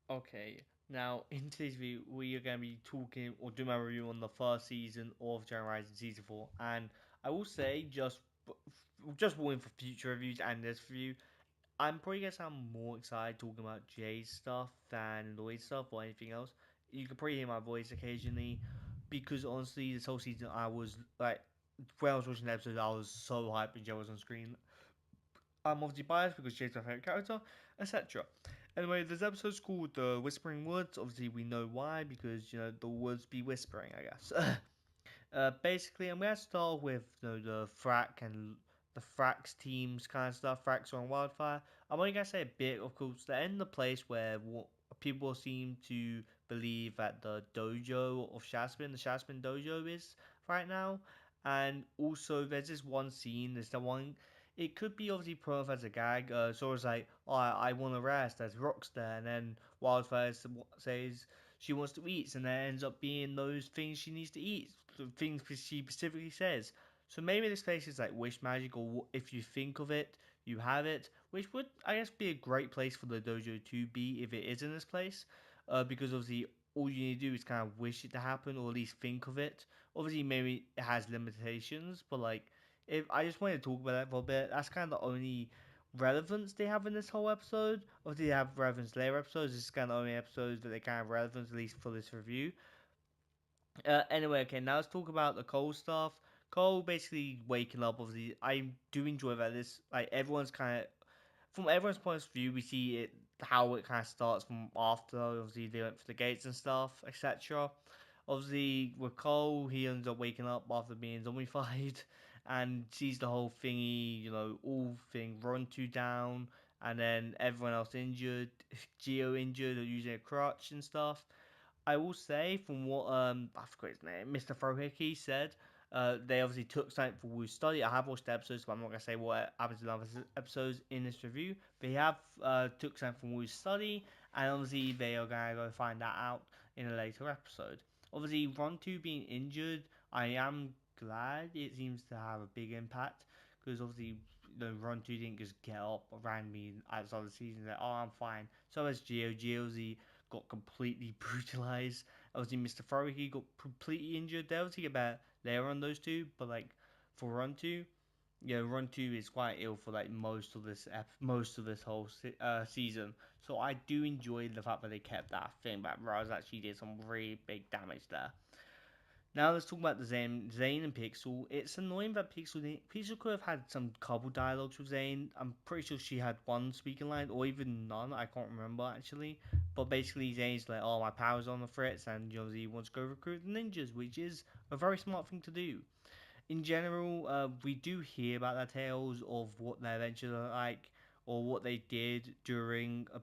Okay, now in today's video, we are going to be talking or doing my review on the first season of Dragon Rising Season 4. And I will say, just warning for future reviews and this review, I'm probably going to sound more excited talking about Jay's stuff than Lloyd's stuff or anything else. You can probably hear my voice occasionally because honestly, this whole season, I was like, when I was watching the episode, I was so hyped when Jay was on screen. I'm obviously biased because Jade's my favourite character, etc. Anyway, this episode's called The Whispering Woods. Obviously, we know why because, the woods be whispering, I guess. Basically, I'm going to start with the Frack and the Frax teams kind of stuff. Frax on Wildfire. I'm only going to say a bit, of course. They're in the place where people seem to believe that the dojo of Shaspin, the Shaspin dojo, is right now. And also, there's this one scene. There's the one. It could be obviously put off as a gag. Sora's like, oh, I want to rest. There's rocks there. And then Wildfire says she wants to eat. And then ends up being those things she needs to eat. The things she specifically says. So maybe this place is like wish magic, or if you think of it, you have it, which would, I guess, be a great place for the dojo to be if it is in this place, because obviously all you need to do is kind of wish it to happen or at least think of it. Obviously, maybe it has limitations, but like, if I just wanted to talk about that for a bit, that's kind of the only relevance they have in this whole episode. Obviously, they have relevance later episodes. This is kind of the only episodes that they kind of relevance, at least for this review. Anyway, okay, now let's talk about the Cole stuff. Cole basically waking up. Obviously, I do enjoy that. This like everyone's kind of from everyone's point of view, we see it how it kind of starts from after. Obviously, they went for the gates and stuff, etc. Obviously, with Cole, he ends up waking up after being zombified and sees the whole thingy, all thing run to down, and then everyone else injured, Geo injured or using a crutch and stuff. I will say from what I forgot his name, Mr. Frohickey said, they obviously took something for Wu's study. I have watched the episodes, but I'm not gonna say what happens in other episodes in this review. But he have took something from Wu's study, and obviously they are gonna go find that out in a later episode. Obviously, Ron 2 being injured, I am glad it seems to have a big impact because obviously Ron 2 didn't just get up randomly at the start of the season. Like, oh, I'm fine. So as Geo, Geozy got completely brutalized. Obviously, Mr. Furry got completely injured. They'll take about later on those two, but like for Run 2, Run 2 is quite ill for like most of this whole season. So I do enjoy the fact that they kept that thing, but Raz actually did some really big damage there. Now let's talk about the Zane and Pixel. It's annoying that Pixel could have had some couple dialogues with Zane. I'm pretty sure she had one speaking line or even none. I can't remember actually. But basically, Zane's like, "Oh, my power's on the fritz," and he wants to go recruit the ninjas, which is a very smart thing to do. In general, we do hear about their tales of what their adventures are like, or what they did during of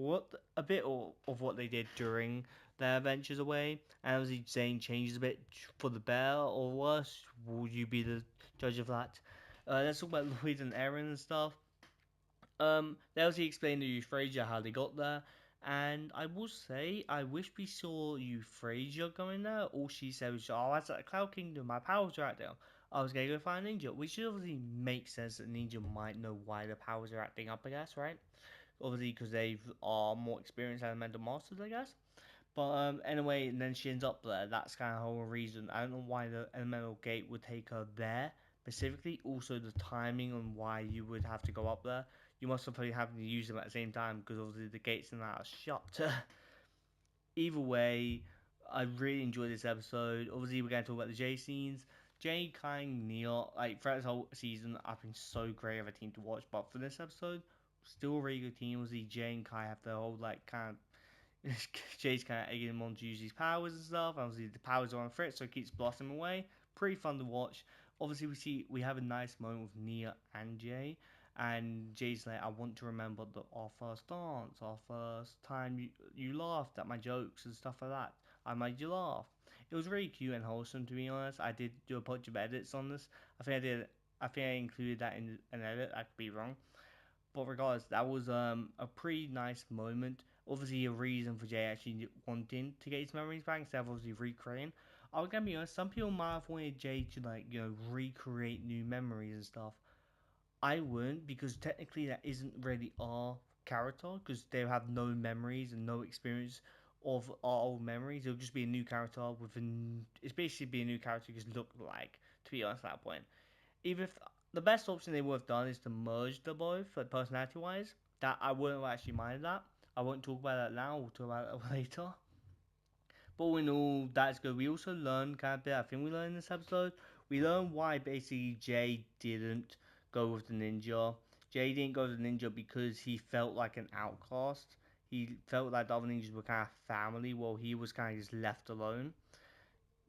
what they did during their adventures away. And obviously, Zane changes a bit for the better or worse. Will you be the judge of that? Let's talk about Lloyd and Aaron and stuff. They also explained to Euphrasia how they got there, and I will say I wish we saw Euphrasia going there. All she said was, "Oh, that's at the Cloud Kingdom. My powers are out there. I was gonna go find Ninja," which obviously makes sense that Ninja might know why the powers are acting up. I guess, right? Obviously, because they are more experienced elemental masters, I guess. But anyway, and then she ends up there. That's kind of the whole reason. I don't know why the elemental gate would take her there specifically. Also, the timing on why you would have to go up there. You must have probably having to use them at the same time because obviously the gates and that are shut. Either way, I really enjoyed this episode. Obviously, we're going to talk about the J scenes. Jay, Kang, Neil, like throughout this whole season, I've been so great of a team to watch. But for this episode, still a really good team. Obviously, Jay and Kai have the whole like kind of Jay's kind of egging him on to use his powers and stuff. Obviously, the powers are on Fritz, so it keeps blasting him away. Pretty fun to watch. Obviously, we have a nice moment with Nia and Jay, and Jay's like, "I want to remember our first dance, our first time you laughed at my jokes and stuff like that. I made you laugh." It was really cute and wholesome, to be honest. I did do a bunch of edits on this. I think I did. I think I included that in an edit. I could be wrong. But regardless, that was a pretty nice moment. Obviously, a reason for Jay actually wanting to get his memories back instead of obviously recreating. I was gonna be honest, some people might have wanted Jay to like recreate new memories and stuff. I wouldn't because technically that isn't really our character because they have no memories and no experience of our old memories. It'll just be a new character it's basically be a new character you just look like. To be honest, at that point, even if the best option they would have done is to merge the both, like personality wise, that I wouldn't have actually minded that. I won't talk about that now. We'll talk about it later. But all in all, that's good. We also learned kind of bit. I think we learned in this episode. We learned why basically Jay didn't go with the ninja. Jay didn't go with the ninja because he felt like an outcast. He felt like the other ninjas were kind of family, while he was kind of just left alone.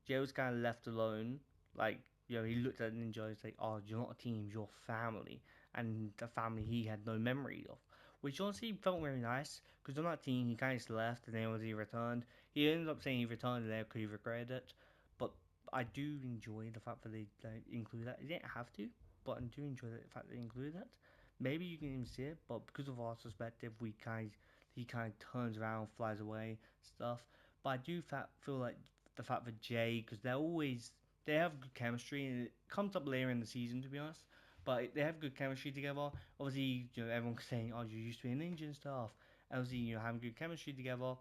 Jay was kind of left alone. Like, he looked at Ninja and like, oh, you're not a team, you're family. And the family he had no memory of. Which honestly felt very nice, because on that team, he kind of just left, and then when he returned, he ended up saying he returned there because he regretted it. But I do enjoy the fact that they include that. They didn't have to, but I do enjoy the fact that they included that. Maybe you can even see it, but because of our perspective, he kind of turns around, flies away, stuff. But I do feel like the fact that Jay, because they have good chemistry, and it comes up later in the season, to be honest. But they have good chemistry together. Obviously, everyone's saying, "Oh, you used to be a ninja and stuff." Obviously, having good chemistry together.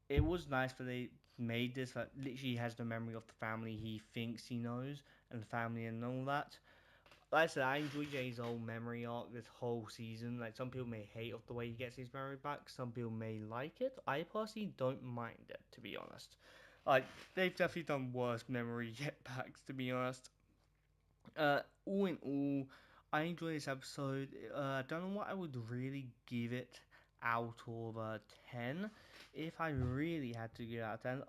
It was nice that they made this. That literally has the memory of the family he thinks he knows, and the family and all that. Like I said, I enjoy Jay's whole memory arc this whole season. Like, some people may hate of the way he gets his memory back. Some people may like it. I personally don't mind it, to be honest. Like, they've definitely done worse memory get backs, to be honest. All in all, I enjoy this episode. I don't know what I would really give it out of 10. If I really had to give it out of 10.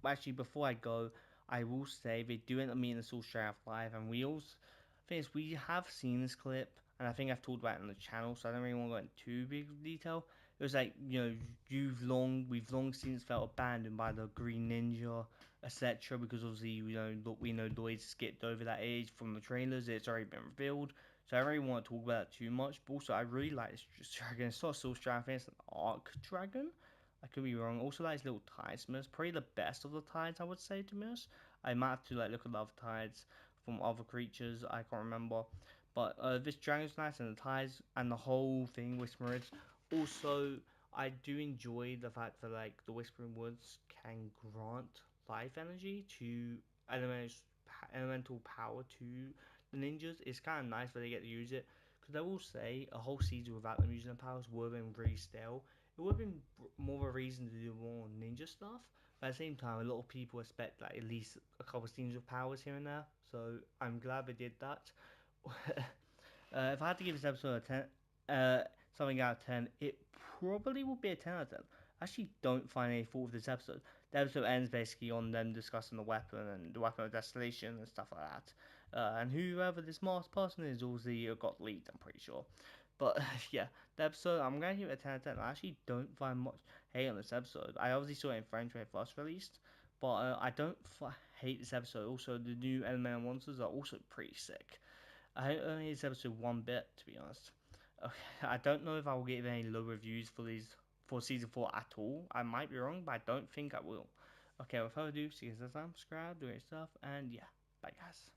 Actually, before I go, I will say they do end up meeting the Soul Sheriff live, and we have seen this clip, and I think I've talked about it on the channel, so I don't really want to go into too big detail. It was like, we've long since felt abandoned by the Green Ninja, etc. Because obviously, we know Lloyd skipped over that age from the trailers. It's already been revealed, so I don't really want to talk about it too much. But also, I really like this dragon. It's not a Soul Dragon, it's an Arc Dragon. I could be wrong. Also, like his little Tidesmiths, probably the best of the tides, I would say, to be honest. I might have to look at the other tides from other creatures. I can't remember, but this dragon's nice, and the tides and the whole thing, Whispering. Also, I do enjoy the fact that the Whispering Woods can grant life energy to elemental power to the ninjas. It's kind of nice that they get to use it, because I will say a whole season without them using their powers would have been really stale. It would have been more of a reason to do more ninja stuff. But at the same time, a lot of people expect at least a couple of scenes with powers here and there. So I'm glad they did that. If I had to give this episode a 10, something out of 10, it probably would be a 10 out of 10. I actually don't find any fault with this episode. The episode ends basically on them discussing the weapon and the weapon of desolation and stuff like that. And whoever this masked person is, obviously got leaked, I'm pretty sure. But yeah, the episode, I'm going to give it a 10 out of 10. I actually don't find much hate on this episode. I obviously saw it in French when it first released, but I don't hate this episode. Also, the new elemental monsters are also pretty sick. I only this episode one bit, to be honest. Okay, I don't know if I will give any low reviews for season 4 at all. I might be wrong, but I don't think I will. Okay, without further ado, see you next time. Subscribe, do your stuff, and yeah, bye guys.